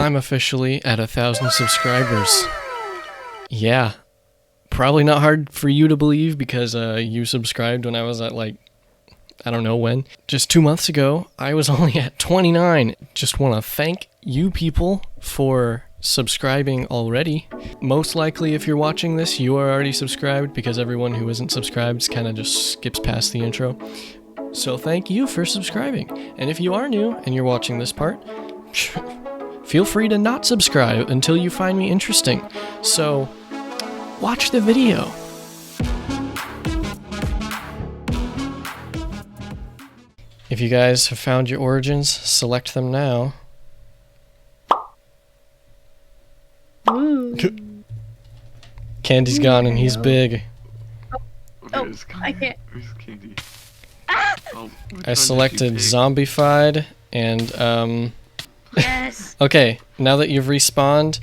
I'm officially at 1,000 subscribers. Yeah. Probably not hard for you to believe because you subscribed when I was at like, I don't know when. Just 2 months ago, I was only at 29. Just want to thank you people for subscribing already. Most likely if you're watching this, you are already subscribed because everyone who isn't subscribed kind of just skips past the intro. So thank you for subscribing. And if you are new and you're watching this part, feel free to not subscribe until you find me interesting. So watch the video. If you guys have found your origins, select them now. Ooh. Candy's gone and he's big. Oh, I can't. Where's Candy? Ah! Oh, I selected zombified and Yes. okay, now that you've respawned,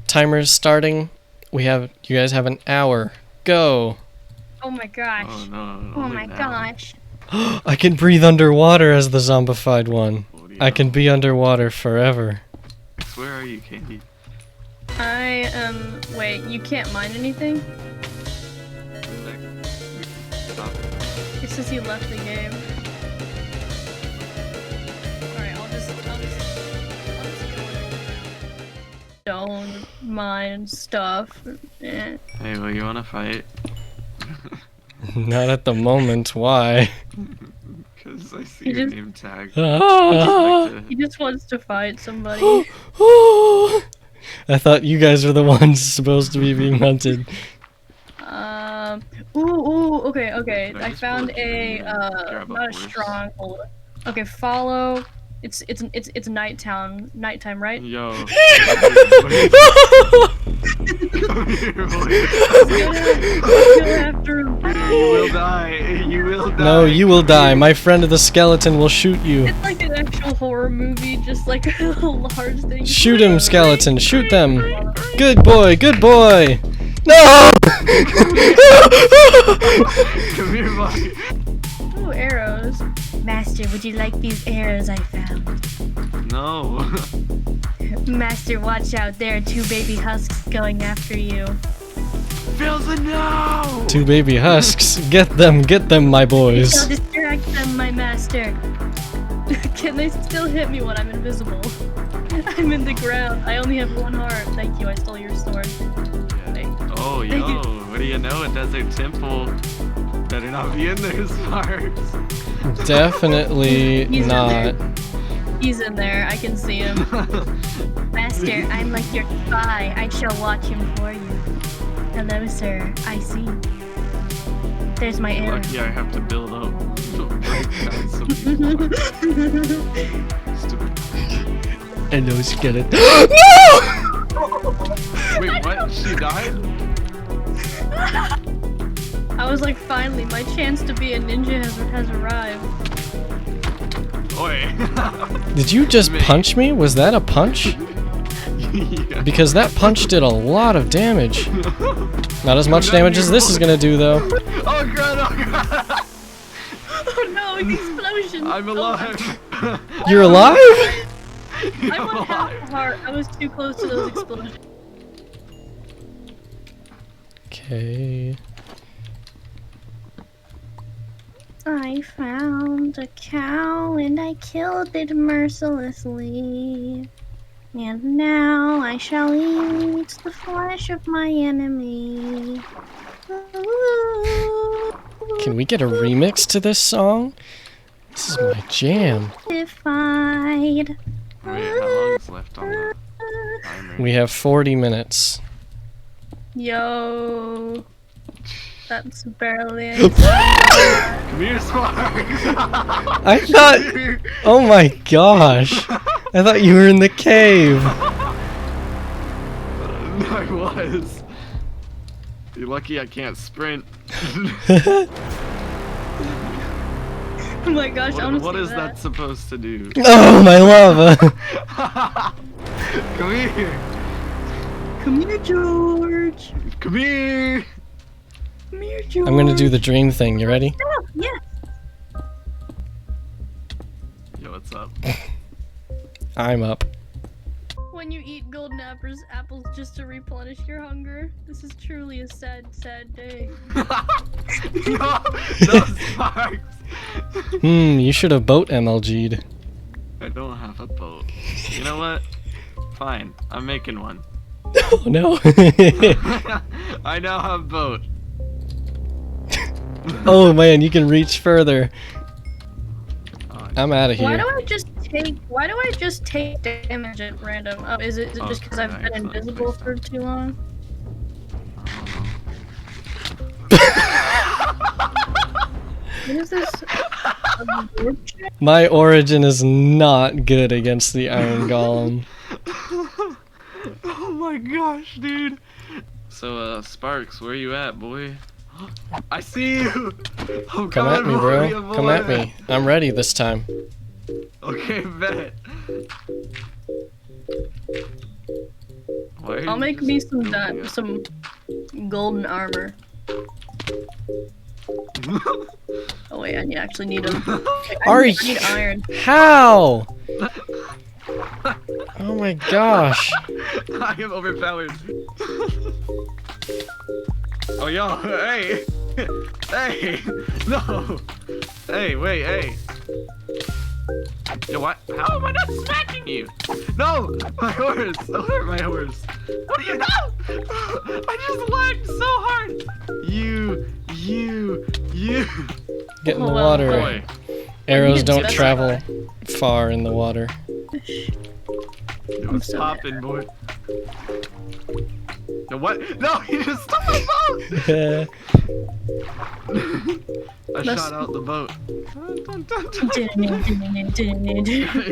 timer's starting. You guys have an hour. Go. Oh my gosh. Oh no. Oh my gosh. I can breathe underwater as the zombified one. I can be underwater forever. Where are you, Candy? Wait, you can't mine anything? Stop. It says you left the game. Alright, I'll just go Don't mine stuff. Eh. Hey, well, you wanna fight? Not at the moment. Why? Because I see He your just- name tag. Ah! He just wants to fight somebody. I thought you guys were the ones supposed to be being hunted. Okay. Can I I just found walk in a and grab a not a horse? stronghold. Okay, follow. It's nighttime, right? Yo. Come here, Go after him. You will die. You will die. No, you will die. My friend the skeleton will shoot you. It's like an actual horror movie, just like a large thing. Shoot him, skeleton. Shoot them. Good boy. Good boy. No! Come here, buddy. Ooh, arrows. Master, would you like these arrows I found? No. Master, watch out. There are 2 baby husks going after you. Feels a no. 2 baby husks. Get them, my I'll boys. distract them, my master. Can they still hit me when I'm invisible? I'm in the ground. I only have 1 heart. Thank you, I stole your sword. Oh, yo. What do you know? A desert temple. Better not be in those parts. Definitely He's in not. there. He's in there. I can see him. Master, I'm like your spy. I shall watch him for you. Hello, sir. I see. There's my arrow. Lucky I have to build up. Break down some people. Stupid. Hello, skeleton. Wait, what? She died? I was like, finally, my chance to be a ninja has arrived. Oi. Did you just punch me? Was that a punch? Yeah. Because that punch did a lot of damage. Not as much damage as this is gonna do, though. Oh god, oh god. Oh no, the explosion! I'm alive. You're alive? I'm on half a heart. I was too close to those explosions. Okay. I found a cow and I killed it mercilessly. And now I shall eat the flesh of my enemy. Can we get a remix to this song? This is my jam. Zombified. Wait, how long is left on the timer? We have 40 minutes. Yo. That's barely. Come here, Sparks. I thought. Oh my gosh. I thought you were in the cave. I was. You're lucky I can't sprint. Oh my gosh, I wanna What see is that supposed to do? Oh, my lava. Come here. Come here, George. Come here. Come here, George. I'm gonna do the dream thing. You ready? Oh, yeah. Yo, what's up? I'm up. When when you eat golden apples just to replenish your hunger. This is truly a sad, sad day. No, those sparks. You should have boat MLG'd. I don't have a boat. You know what? Fine, I'm making one. Oh no. I now have a boat. Oh man, you can reach further. I'm out of here. Why do I just take damage at random? Oh, is it just because I've been invisible for too long? What is this? My origin is not good against the Iron Golem. Oh my gosh, dude. So, Sparks, where you at, boy? I see you! Oh, Come at me, bro. Come at me. I'm ready this time. Okay, bet. I'll make me some golden armor. Oh wait, I actually need them. Okay, I need iron. How? Oh my gosh. I am overpowered. Oh, yo, hey! Hey! No! Hey, wait, hey! Yo, what? How am I not smacking you? No! My horse! Oh, my horse! What do you know? I just lagged so hard! You! Get in the water. Boy. Arrows don't travel far in the water. Yo, what's poppin', boy? No, what? No, he just stole my boat! I shot out the boat.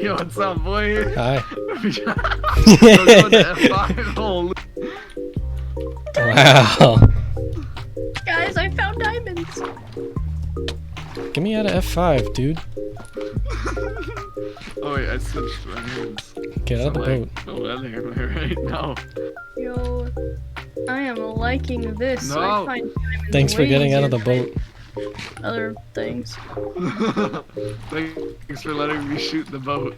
Yo, what's up, boy? Hi. Go to F5. Holy. Wow. Guys, I found diamonds. Get me out of F5, dude. Oh wait, I switched my hands. Get out of the boat. Oh, right now. Yo, I am liking this. No. I find diamonds Thanks for way getting out of the easier boat. than other things. Thanks for letting me shoot the boat.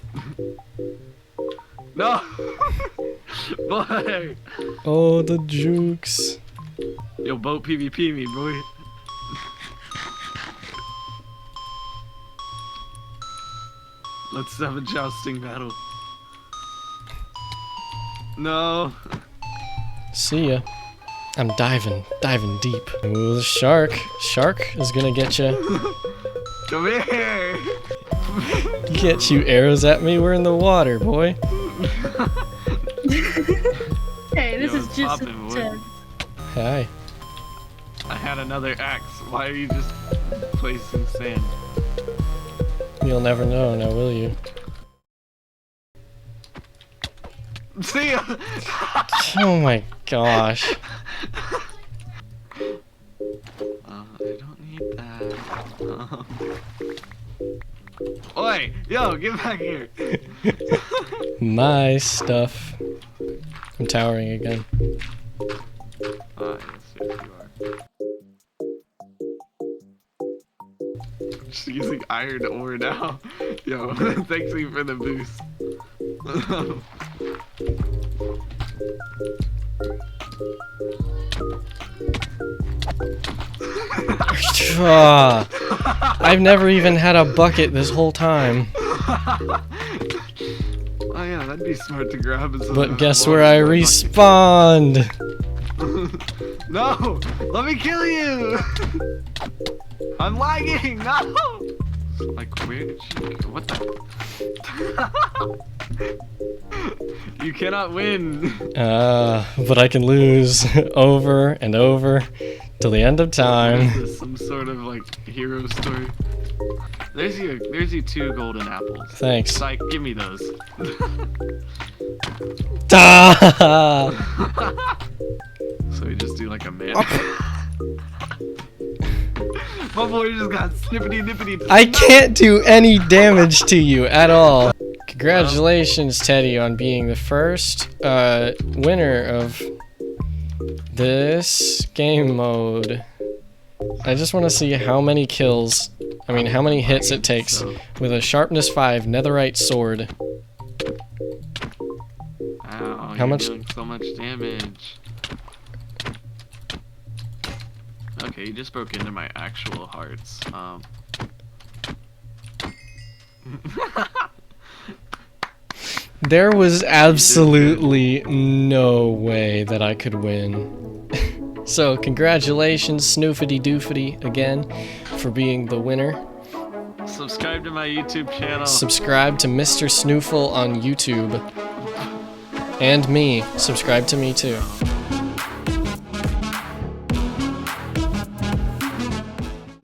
No! Boy! Oh, the jukes. Yo, boat PvP me, boy. Let's have a jousting battle. No. See ya. I'm diving deep. Ooh, the shark. Shark is gonna get you. Come here! Can't shoot arrows at me. We're in the water, boy. Hey, this Yo, is it's just poppin', boy. Hi. I had another axe. Why are you just placing sand? You'll never know, now will you? See ya! Oh my gosh. I don't need that. Oi! Yo, get back here! My stuff. I'm towering again. Yes, you are. Just using iron ore now. Yo, thanks me for the boost. I've never even had a bucket this whole time. Oh yeah, that'd be smart to grab as But guess where I respawned? No! Let me kill you! I'm lagging! No! Like, where did you go? What the? You cannot win! But I can lose over and over till the end of time. Is this some sort of, like, hero story? There's you 2 golden apples. Thanks. Psych, give me those. So we just do like a man. My boy just got snippety nippity. I can't do any damage to you at all. Congratulations, Teddy, on being the first winner of this game mode. I just want to see how many kills, how many hits it takes with a sharpness 5 netherite sword. Ow, How much- You're doing so much damage. Okay, you just broke into my actual hearts. There was absolutely no way that I could win. So congratulations, Snoofity Doofity, again, for being the winner. Subscribe to my YouTube channel. Subscribe to Mr. Snoofle on YouTube. And me. Subscribe to me too.